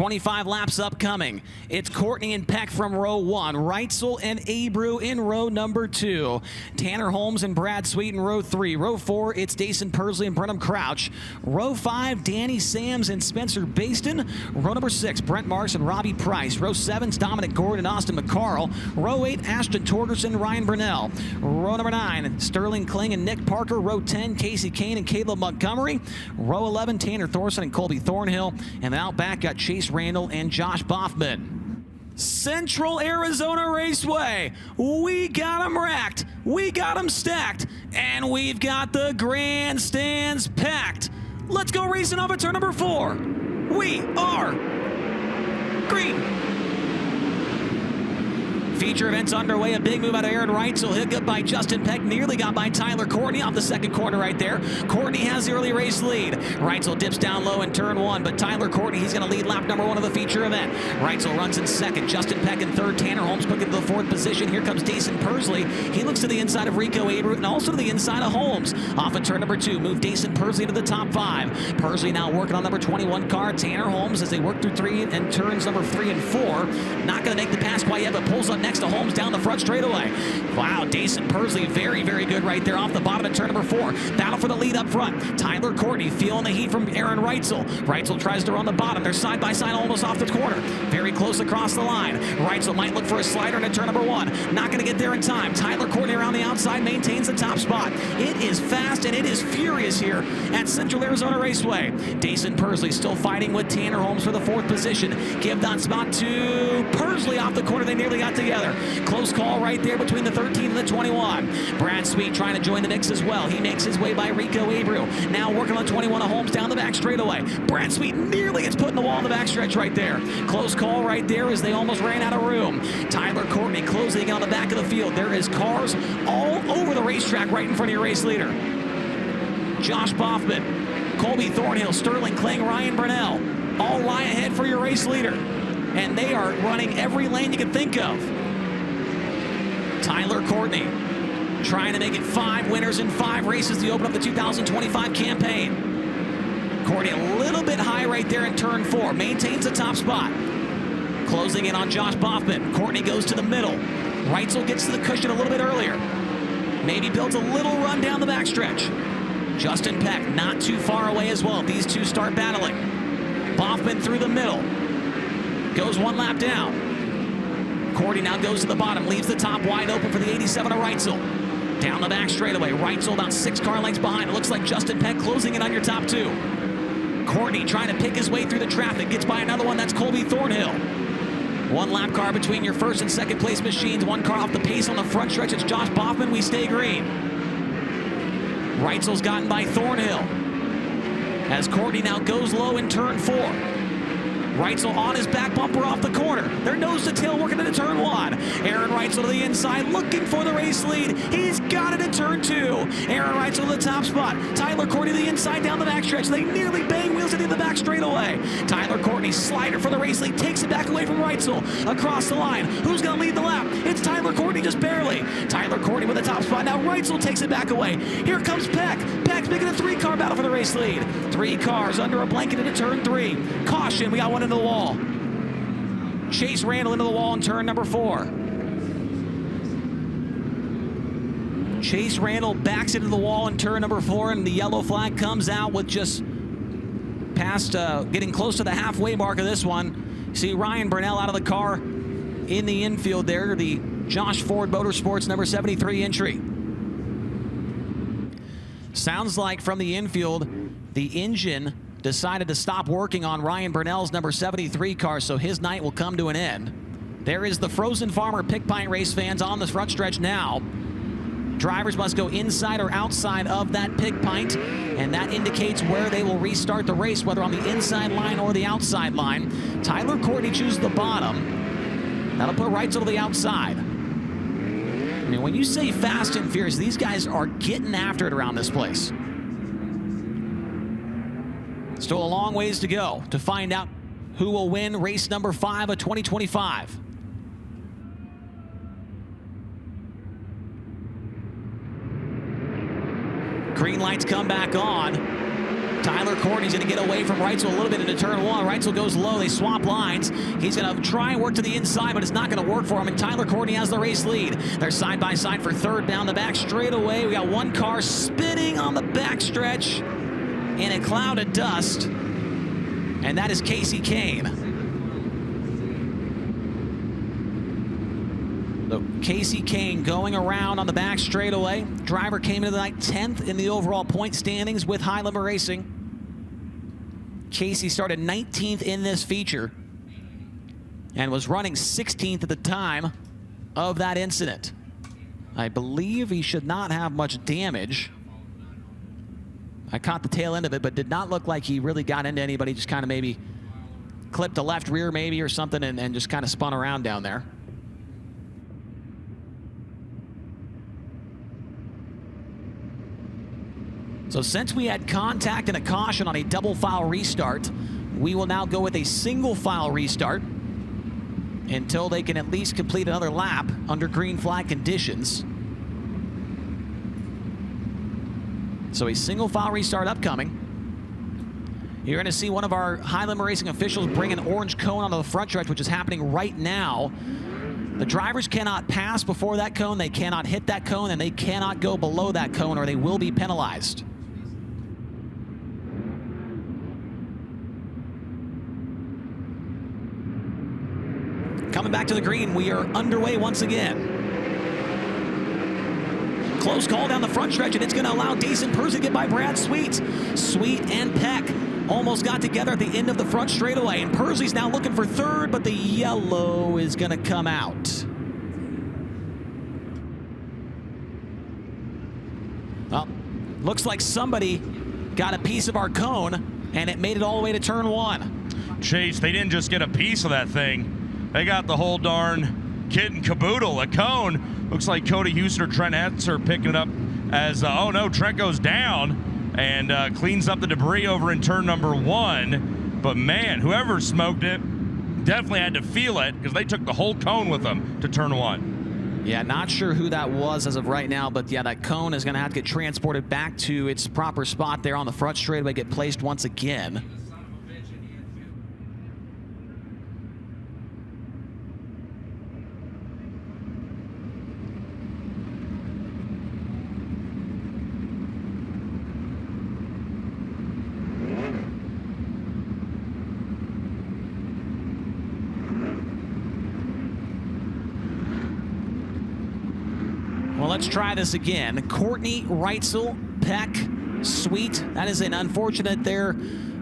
25 laps upcoming. It's Courtney and Peck from row 1. Reutzel and Abreu in row number 2. Tanner Holmes and Brad Sweet in row 3. Row 4, it's Daison, Pursley, and Brennan Crouch. Row 5, Danny Sams and Spencer Bayston. Row number 6, Brent Marks and Robbie Price. Row 7, Dominic Gorden and Austin McCarl. Row 8, Ashton Torgerson and Ryan Bernal. Row number 9, Sterling Kling and Nick Parker. Row 10, Kasey, Kahne and Caleb Montgomery. Row 11, Tanner Thorson and Colby Thornhill. And then out back got Chase Randall and Josh Boffman. Central Arizona Raceway. We got them racked. We got them stacked. And we've got the grandstands packed. Let's go racing off at turn number 4. We are green. Feature events underway. A big move out of Aaron Reutzel. Hit good by Justin Peck. Nearly got by Tyler Courtney off the second corner right there. Courtney has the early race lead. Reutzel dips down low in turn 1, but Tyler Courtney, he's going to lead lap number 1 of the feature event. Reutzel runs in second. Justin Peck in third. Tanner Holmes quick into the 4th position. Here comes Daison Pursley. He looks to the inside of Rico, Abreu, and also to the inside of Holmes. Off of turn number 2. Move Daison Pursley into the top 5. Pursley now working on number 21 car. Tanner Holmes as they work through 3 and turns number 3 and 4. Not going to make the pass quite yet, but pulls up next to Holmes down the front straightaway. Wow, Daison Pursley very, very good right there off the bottom at turn number 4. Battle for the lead up front. Tyler Courtney feeling the heat from Aaron Reutzel. Reutzel tries to run the bottom. They're side by side almost off the corner. Very close across the line. Reutzel might look for a slider into turn number 1. Not going to get there in time. Tyler Courtney around the outside maintains the top spot. It is fast and it is furious here at Central Arizona Raceway. Daison Pursley still fighting with Tanner Holmes for the 4th position. Give that spot to Pursley off the corner. They nearly got together. Close call right there between the 13 and the 21. Brad Sweet trying to join the mix as well. He makes his way by Rico Abreu. Now working on 21 of Holmes down the back straightaway. Brad Sweet nearly gets put in the wall in the backstretch right there. Close call right there as they almost ran out of room. Tyler Courtney closing on the back of the field. There is cars all over the racetrack right in front of your race leader. Josh Boffman, Colby Thornhill, Sterling Kling, Ryan Bernal all lie ahead for your race leader. And they are running every lane you can think of. Tyler Courtney trying to make it 5 winners in 5 races to open up the 2025 campaign. Courtney a little bit high right there in turn 4. Maintains the top spot. Closing in on Josh Boffman. Courtney goes to the middle. Reutzel gets to the cushion a little bit earlier. Maybe builds a little run down the backstretch. Justin Peck not too far away as well. These two start battling. Boffman through the middle. Goes 1 lap down. Courtney now goes to the bottom, leaves the top wide open for the 87 of Reutzel. Down the back straightaway. Reutzel about 6 car lengths behind. It looks like Justin Peck closing in on your top 2. Courtney trying to pick his way through the traffic. Gets by another one. That's Colby Thornhill. 1 lap car between your 1st and 2nd place machines. 1 car off the pace on the front stretch. It's Josh Boffman. We stay green. Reutzel's gotten by Thornhill. As Courtney now goes low in turn 4. Reutzel on his back bumper off the corner. They're nose to tail working into turn 1. Aaron Reutzel to the inside looking for the race lead. He's got it in turn 2. Aaron Reutzel to the top spot. Tyler Courtney to the inside down the backstretch. They nearly bang wheels into the back straightaway. Tyler Courtney slider for the race lead. Takes it back away from Reutzel. Across the line. Who's going to lead the lap? It's Tyler Courtney just barely. Tyler Courtney with the top spot. Now Reutzel takes it back away. Here comes Peck. Peck's making a 3-car battle for the race lead. 3 cars under a blanket into turn 3. Caution, we got one into the wall. Chase Randall into the wall in turn number 4. Chase Randall backs into the wall in turn number 4, and the yellow flag comes out with just past, getting close to the halfway mark of this one. See Ryan Bernal out of the car in the infield there, the Josh Ford Motorsports number 73 entry. Sounds like from the infield, the engine decided to stop working on Ryan Bernal's number 73 car, so his night will come to an end. There is the Frozen Farmer Pick Pint race fans on the front stretch now. Drivers must go inside or outside of that Pick Pint, and that indicates where they will restart the race, whether on the inside line or the outside line. Tyler Courtney chooses the bottom. That'll put Reutzel to the outside. I mean, when you say fast and furious, these guys are getting after it around this place. Still a long ways to go to find out who will win race number 5 of 2025. Green lights come back on. Tyler Courtney's going to get away from Reutzel a little bit into turn one. Reutzel goes low. They swap lines. He's going to try and work to the inside, but it's not going to work for him. And Tyler Courtney has the race lead. They're side by side for third down the back straightaway. We got one car spinning on the backstretch in a cloud of dust, and that is Kasey Kahne. So Kasey Kahne going around on the back straightaway. Driver came into the night 10th in the overall point standings with High Limit Racing. Kasey started 19th in this feature and was running 16th at the time of that incident. I believe he should not have much damage. I caught the tail end of it, but did not look like he really got into anybody. Just kind of maybe clipped the left rear maybe or something and just kind of spun around down there. So since we had contact and a caution on a double file restart, we will now go with a single file restart until they can at least complete another lap under green flag conditions. So a single file restart upcoming. You're going to see one of our High Limit Racing officials bring an orange cone onto the front stretch, which is happening right now. The drivers cannot pass before that cone, they cannot hit that cone, and they cannot go below that cone or they will be penalized. Coming back to the green, we are underway once again. Close call down the front stretch, and it's going to allow Daison Pursley to get by Brad Sweet. Sweet and Peck almost got together at the end of the front straightaway, and Pursley's now looking for third, but the yellow is going to come out. Well, looks like somebody got a piece of our cone, and it made it all the way to turn one. Chase, they didn't just get a piece of that thing. They got the whole darn kit and caboodle. A cone. Looks like Cody Houston or Trent Etzer picking it up as, oh no, Trent goes down and cleans up the debris over in turn number one. But man, whoever smoked it definitely had to feel it because they took the whole cone with them to turn one. Yeah, not sure who that was as of right now, but yeah, that cone is going to have to get transported back to its proper spot there on the front straightaway, get placed once again. Well, let's try this again. Courtney, Reutzel, Peck, Sweet. That is an unfortunate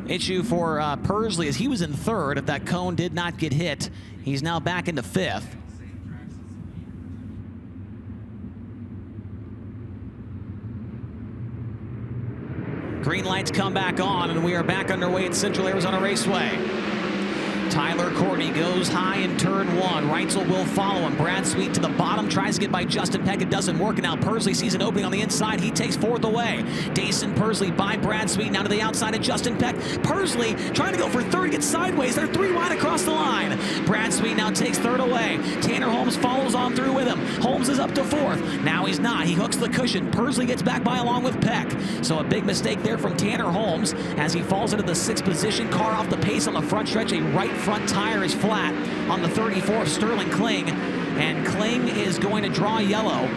issue for Pursley as he was in third. If that cone did not get hit, he's now back into fifth. Green lights come back on, and we are back underway at Central Arizona Raceway. Tyler Courtney goes high in turn one. Reutzel will follow him. Brad Sweet to the bottom, tries to get by Justin Peck. It doesn't work, and now Pursley sees an opening on the inside. He takes fourth away. Daison Pursley by Brad Sweet, now to the outside of Justin Peck. Pursley trying to go for third, gets sideways. They're three wide across the line. Brad Sweet now takes third away. Tanner Holmes follows on through with him. Holmes is up to fourth. Now he's not. He hooks the cushion. Pursley gets back by along with Peck. So a big mistake there from Tanner Holmes as he falls into the sixth position. Car off the pace on the front stretch. A right front tire is flat on the 34th, Sterling Kling, and Kling is going to draw yellow.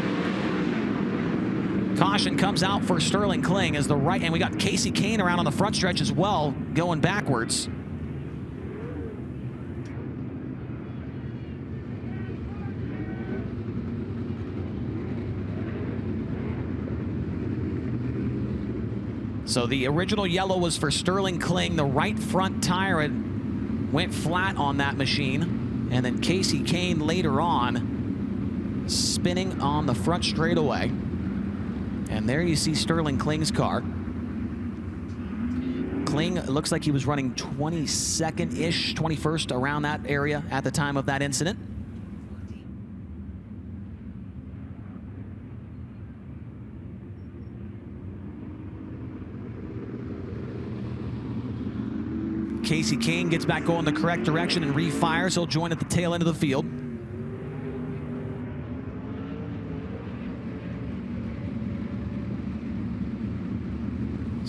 Caution comes out for Sterling Kling as the right, and we got Kasey Kahne around on the front stretch as well, going backwards. So the original yellow was for Sterling Kling. The right front tire went flat on that machine, and then Kasey Kahne later on spinning on the front straightaway. And there you see Sterling Kling's car. Kling looks like he was running 22nd-ish, 21st, around that area at the time of that incident. Kasey Kahne gets back going the correct direction and refires. He'll join at the tail end of the field.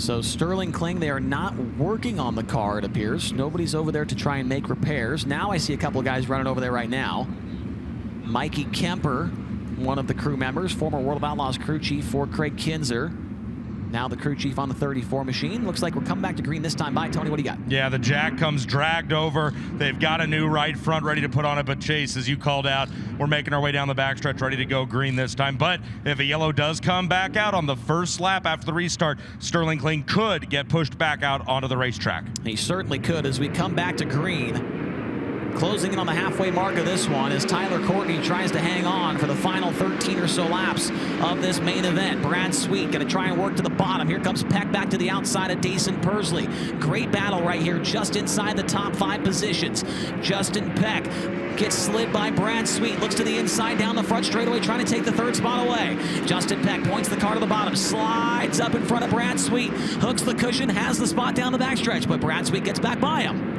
So Sterling Kling, they are not working on the car, it appears. Nobody's over there to try and make repairs. Now I see a couple of guys running over there right now. Mikey Kemper, one of the crew members, former World of Outlaws crew chief for Craig Kinzer. Now the crew chief on the 34 machine. Looks like we're coming back to green this time by. Tony, what do you got? Yeah, the jack comes dragged over. They've got a new right front ready to put on it, but Chase, as you called out, we're making our way down the backstretch ready to go green this time. But if a yellow does come back out on the first lap after the restart, Sterling Kling could get pushed back out onto the racetrack. He certainly could as we come back to green. Closing in on the halfway mark of this one as Tyler Courtney tries to hang on for the final 13 or so laps of this main event. Brad Sweet going to try and work to the bottom. Here comes Peck back to the outside of Daison Pursley. Great battle right here just inside the top 5 positions. Justin Peck gets slid by Brad Sweet. Looks to the inside down the front straightaway trying to take the third spot away. Justin Peck points the car to the bottom. Slides up in front of Brad Sweet. Hooks the cushion. Has the spot down the backstretch. But Brad Sweet gets back by him.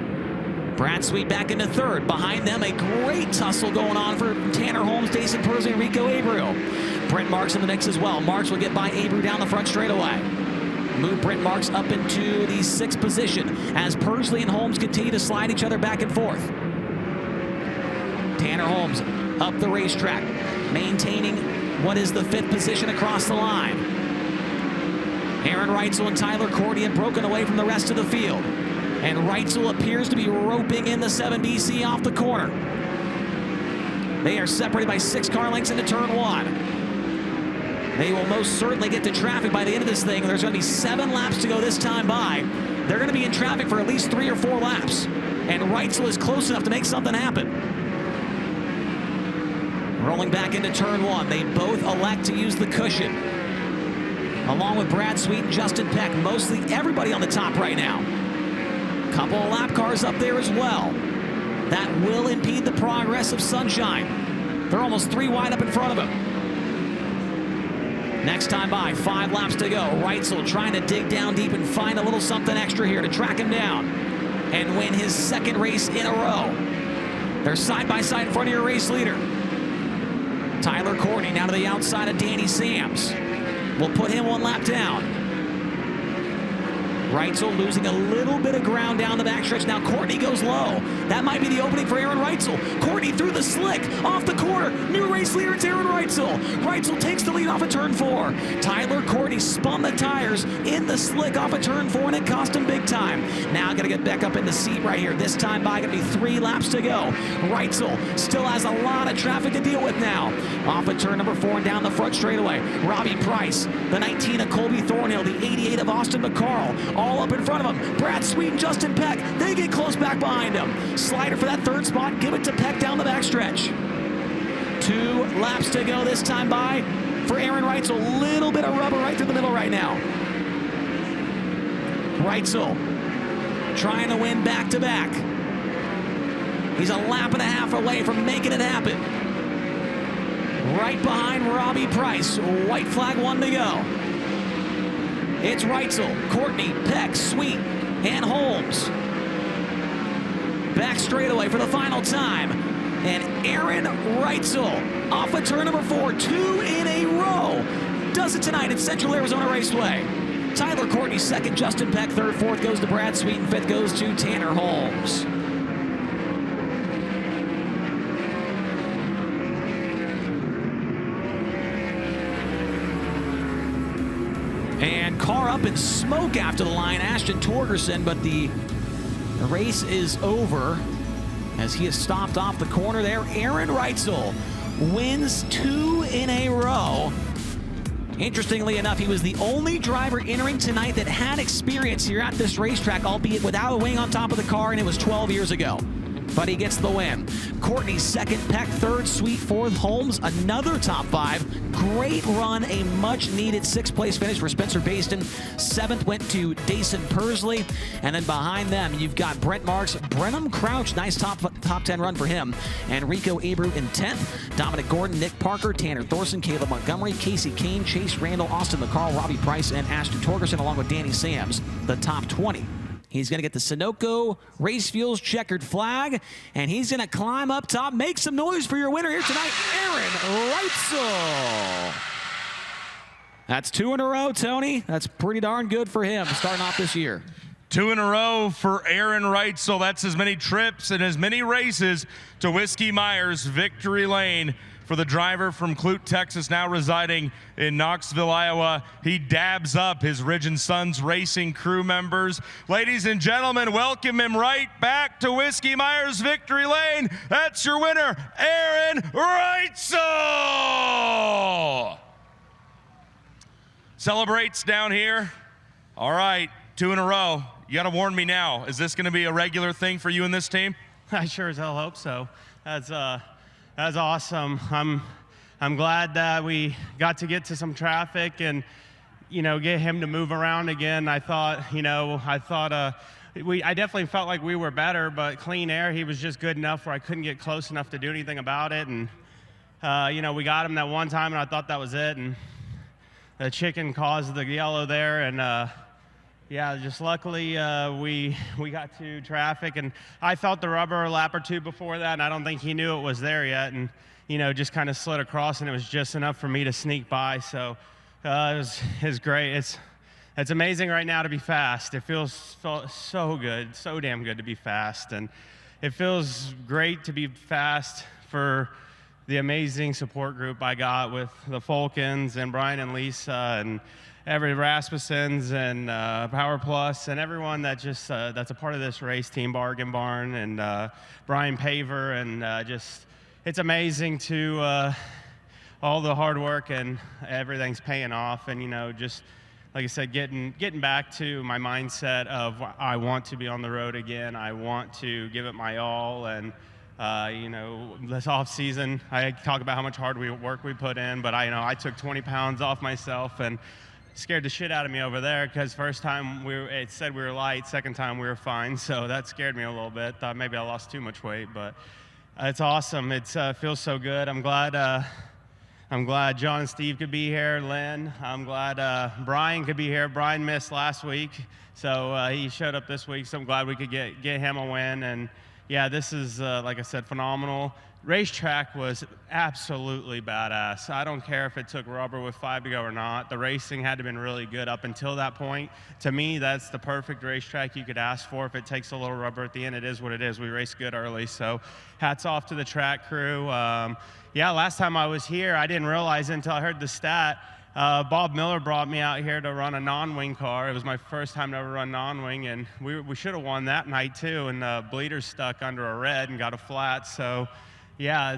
Brad Sweet back into third. Behind them, a great tussle going on for Tanner Holmes, Daison Pursley, and Rico Abreu. Brent Marks in the mix as well. Marks will get by Abreu down the front straightaway. Move Brent Marks up into the 6th position as Pursley and Holmes continue to slide each other back and forth. Tanner Holmes up the racetrack, maintaining what is the 5th position across the line. Aaron Reutzel and Tyler Courtney have broken away from the rest of the field. And Reutzel appears to be roping in the 7BC off the corner. They are separated by 6 car lengths into turn 1. They will most certainly get to traffic by the end of this thing. There's going to be 7 laps to go this time by. They're going to be in traffic for at least 3 or 4 laps. And Reutzel is close enough to make something happen. Rolling back into turn 1. They both elect to use the cushion. Along with Brad Sweet and Justin Peck. Mostly everybody on the top right now. Couple of lap cars up there as well. That will impede the progress of Sunshine. They're almost 3 wide up in front of him. Next time by, 5 laps to go. Reutzel trying to dig down deep and find a little something extra here to track him down and win his 2nd race in a row. They're side by side in front of your race leader. Tyler Courtney now to the outside of Danny Sams. We'll put him 1 lap down. Reutzel losing a little bit of ground down the backstretch. Now Courtney goes low. That might be the opening for Aaron Reutzel. Courtney through the slick, off the corner. New race leader, it's Aaron Reutzel. Reutzel takes the lead off of turn 4. Tyler Courtney spun the tires in the slick off of turn 4, and it cost him big time. Now got to get back up in the seat right here. This time by, going to be 3 laps to go. Reutzel still has a lot of traffic to deal with now. Off of turn number 4 and down the front straightaway. Robbie Price, the 19 of Colby Thornhill, the 88 of Austin McCarl. All up in front of him. Brad Sweet and Justin Peck, they get close back behind him. Slider for that 3rd spot, give it to Peck down the backstretch. 2 laps to go this time by for Aaron Reutzel. A little bit of rubber right through the middle right now. Reutzel trying to win back-to-back. He's a lap and a half away from making it happen. Right behind Robbie Price. White flag 1 to go. It's Reutzel, Courtney, Peck, Sweet, and Holmes. Back straightaway for the final time. And Aaron Reutzel off of turn number 4, 2 in a row. Does it tonight at Central Arizona Raceway. Tyler Courtney 2nd, Justin Peck 3rd, 4th goes to Brad Sweet, and 5th goes to Tanner Holmes. And car up in smoke after the line, Ashton Torgerson, but the race is over as he has stopped off the corner there. Aaron Reutzel wins 2 in a row. Interestingly enough, he was the only driver entering tonight that had experience here at this racetrack, albeit without a wing on top of the car, and it was 12 years ago. But he gets the win. Courtney 2nd, Peck 3rd, Sweet 4th, Holmes another top 5. Great run, a much-needed 6th place finish for Spencer Bayston. 7th went to Daison Pursley, and then behind them you've got Brent Marks, Brenham Crouch, nice top 10 run for him, and Rico Abreu in 10th. Dominic Gorden, Nick Parker, Tanner Thorson, Caleb Montgomery, Kasey, Kahne, Chase Randall, Austin McCarl, Robbie Price, and Ashton Torgerson, along with Danny Sams, the top 20. He's going to get the Sunoco Race Fuels checkered flag, and he's going to climb up top. Make some noise for your winner here tonight, Aaron Reutzel. That's 2 in a row, Tony. That's pretty darn good for him starting off this year. 2 in a row for Aaron Reutzel. That's as many trips and as many races to Whiskey Myers victory lane for the driver from Clute, Texas, now residing in Knoxville, Iowa. He dabs up his Ridge & Sons Racing crew members. Ladies and gentlemen, welcome him right back to Whiskey Myers victory lane. That's your winner, Aaron Reutzel. Celebrates down here. All right, 2 in a row. You got to warn me now. Is this going to be a regular thing for you and this team? I sure as hell hope so. That's awesome. I'm glad that we got to get to some traffic and, you know, get him to move around again. I thought, I definitely felt like we were better, but clean air, he was just good enough where I couldn't get close enough to do anything about it. And, we got him that one time, and I thought that was it. And the chicken caused the yellow there, and yeah, just luckily we got to traffic, and I felt the rubber a lap or two before that, and I don't think he knew it was there yet, and just kind of slid across, and it was just enough for me to sneak by. So it was great. It's amazing right now to be fast. It feels so good, so damn good to be fast, and it feels great to be fast for the amazing support group I got with the Falcons and Brian and Lisa and every Rasmussen's and Power Plus and everyone that just that's a part of this race team, Bargain Barn and Brian Paver, and just it's amazing to all the hard work, and everything's paying off. And just like I said, getting back to my mindset of I want to be on the road again. I want to give it my all. And this off season, I talk about how much hard work we put in, but I took 20 pounds off myself and scared the shit out of me over there, because first time it said we were light, second time we were fine, so that scared me a little bit. Thought maybe I lost too much weight, but it's awesome. It feels so good. I'm glad John and Steve could be here, Lynn. I'm glad Brian could be here. Brian missed last week, so he showed up this week, so I'm glad we could get him a win. And yeah, this is, like I said, phenomenal. Racetrack was absolutely badass. I don't care if it took rubber with 5 to go or not. The racing had to have been really good up until that point. To me, that's the perfect racetrack you could ask for. If it takes a little rubber at the end, it is what it is. We raced good early, so hats off to the track crew. Yeah, last time I was here, I didn't realize until I heard the stat. Bob Miller brought me out here to run a non-wing car. It was my first time to ever run non-wing, and we should have won that night too, and Bleeder stuck under a red and got a flat. So yeah,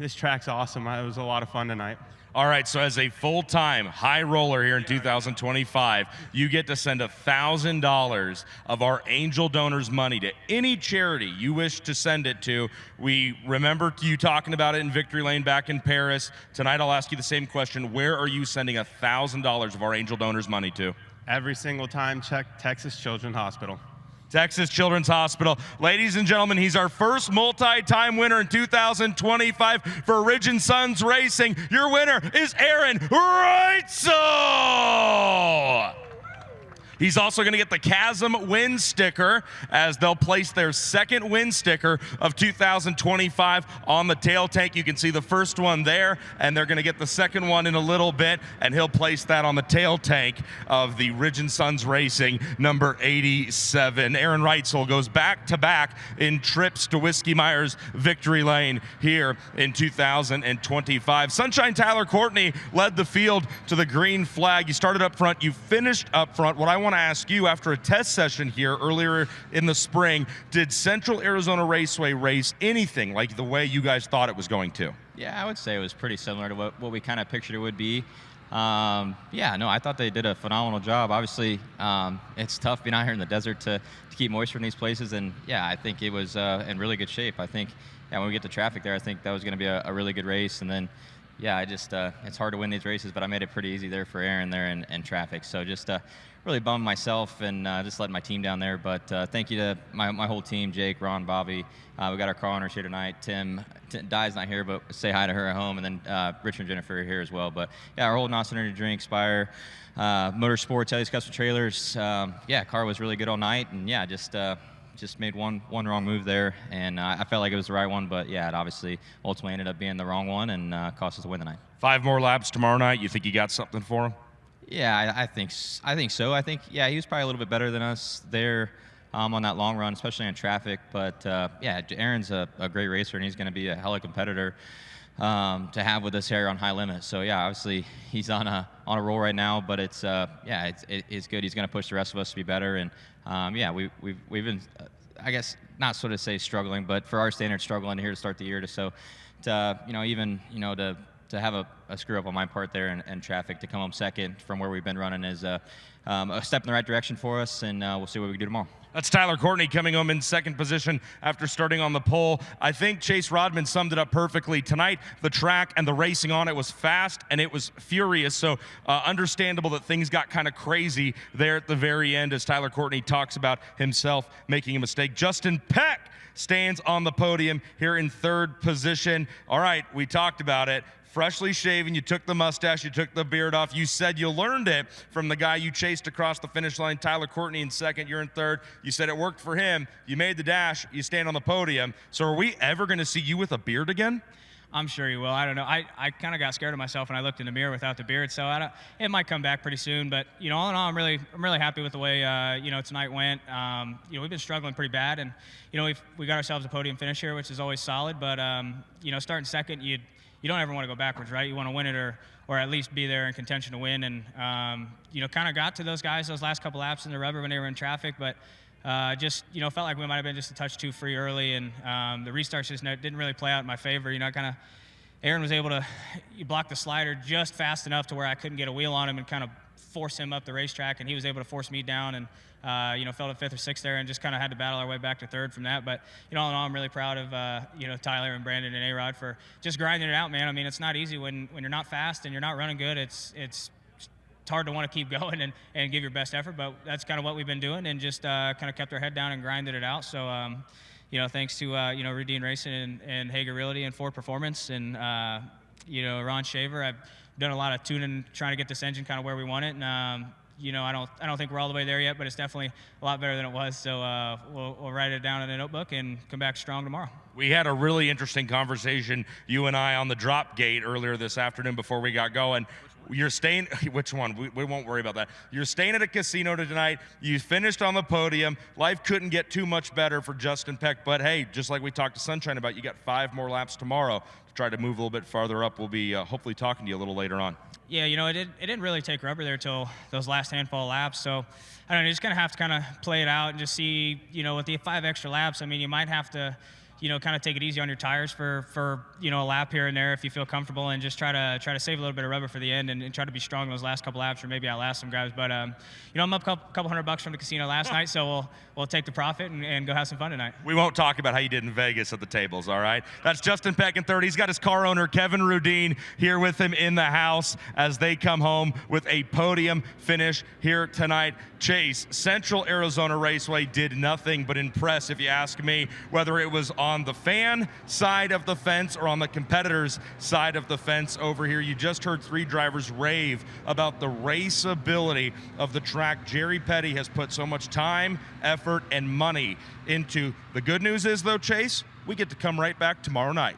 this track's awesome. It was a lot of fun tonight. All right, so as a full-time high roller here in 2025, you get to send $1,000 of our Angel Donors money to any charity you wish to send it to. We remember you talking about it in Victory Lane back in Paris. Tonight I'll ask you the same question. Where are you sending $1,000 of our Angel Donors money to? Every single time, check Texas Children's Hospital. Texas Children's Hospital. Ladies and gentlemen, he's our first multi-time winner in 2025 for Ridge & Sons Racing. Your winner is Aaron Reutzel. He's also going to get the Chasm win sticker, as they'll place their second win sticker of 2025 on the tail tank. You can see the first one there, and they're going to get the second one in a little bit, and he'll place that on the tail tank of the Ridge & Sons Racing number 87. Aaron Reutzel goes back-to-back in trips to Whiskey Myers victory lane here in 2025. Sunshine Tyler Courtney led the field to the green flag. You started up front, you finished up front. What I want to ask you, after a test session here earlier in the spring, did Central Arizona Raceway race anything like the way you guys thought it was going to? Yeah, I would say it was pretty similar to what we kind of pictured it would be. Yeah, no, I thought they did a phenomenal job. Obviously, it's tough being out here in the desert to keep moisture in these places, and yeah, I think it was in really good shape. I think, yeah, when we get to traffic there, I think that was going to be a really good race, and then yeah, it's hard to win these races, but I made it pretty easy there for Aaron there in traffic. So just really bummed myself and just letting my team down there. But thank you to my whole team, Jake, Ron, Bobby. We got our car owners here tonight. Tim Di's not here, but say hi to her at home. And then Richard and Jennifer are here as well. But yeah, our whole Nostra Energy Drink, Spire, Motorsports, Ellie's Custom Trailers. Yeah, car was really good all night. And yeah, just just made one wrong move there, and I felt like it was the right one, but yeah, it obviously ultimately ended up being the wrong one and cost us the win tonight. 5 more laps tomorrow night. You think you got something for him? Yeah, I think so. I think, yeah, he was probably a little bit better than us there on that long run, especially in traffic. But yeah, Aaron's a great racer, and he's going to be a hella competitor to have with us here on high limit. So yeah, obviously he's on a roll right now, but it's yeah, it's good. He's going to push the rest of us to be better, and yeah, we've been, I guess, not sort of say struggling, but for our standards, struggling here to start the year. To have a screw up on my part there and traffic to come home second from where we've been running is a step in the right direction for us, and we'll see what we can do tomorrow. That's Tyler Courtney coming home in second position after starting on the pole. I think Chase Rodman summed it up perfectly. Tonight, the track and the racing on it was fast and it was furious, so understandable that things got kind of crazy there at the very end as Tyler Courtney talks about himself making a mistake. Justin Peck stands on the podium here in third position. All right, we talked about it. Freshly shaven, you took the mustache, you took the beard off. You said you learned it from the guy you chased across the finish line, Tyler Courtney in second, you're in third. You said it worked for him. You made the dash, you stand on the podium. So are we ever going to see you with a beard again? I'm sure you will. I don't know. I kind of got scared of myself when I looked in the mirror without the beard, so it might come back pretty soon. But all in all, I'm really happy with the way tonight went. We've been struggling pretty bad, and we got ourselves a podium finish here, which is always solid. But starting second, you don't ever want to go backwards, right? You want to win it or at least be there in contention to win. And kind of got to those guys those last couple laps in the rubber when they were in traffic, but. Felt like we might have been just a touch too free early, and the restarts just didn't really play out in my favor. Aaron was able to block the slider just fast enough to where I couldn't get a wheel on him and kind of force him up the racetrack, and he was able to force me down and, fell to 5th or 6th there and just kind of had to battle our way back to 3rd from that. But, all in all, I'm really proud of, Tyler and Brandon and A-Rod for just grinding it out, man. I mean, it's not easy when you're not fast and you're not running good. It's hard to want to keep going and give your best effort, but that's kind of what we've been doing and just kind of kept our head down and grinded it out. So, thanks to, Rudine Racing and Hager Realty and Ford Performance and, Ron Shaver. I've done a lot of tuning, trying to get this engine kind of where we want it. And, I don't think we're all the way there yet, but it's definitely a lot better than it was. So we'll write it down in a notebook and come back strong tomorrow. We had a really interesting conversation, you and I, on the drop gate earlier this afternoon before we got going. You're staying, which one? We won't worry about that. You're staying at a casino tonight. You finished on the podium. Life couldn't get too much better for Justin Peck, but hey, just like we talked to Sunshine about, you got 5 more laps tomorrow to try to move a little bit farther up. We'll be hopefully talking to you a little later on. Yeah, it didn't really take rubber there till those last handful of laps. So, I don't know, you're just going to have to kind of play it out and just see, with the 5 extra laps, I mean, you might have to, kind of take it easy on your tires for a lap here and there if you feel comfortable, and just try to save a little bit of rubber for the end and try to be strong in those last couple laps or maybe outlast some guys. But I'm up a couple $100 from the casino last night, so we'll take the profit and go have some fun tonight. We won't talk about how you did in Vegas at the tables, all right? That's Justin Peck in third. He's got his car owner, Kevin Rudine, here with him in the house as they come home with a podium finish here tonight. Chase, Central Arizona Raceway did nothing but impress, if you ask me, whether it was on the fan side of the fence or on the competitors' side of the fence over here. You just heard 3 drivers rave about the raceability of the track. Jerry Petty has put so much time, effort, and money into. The good news is, though, Chase, we get to come right back tomorrow night.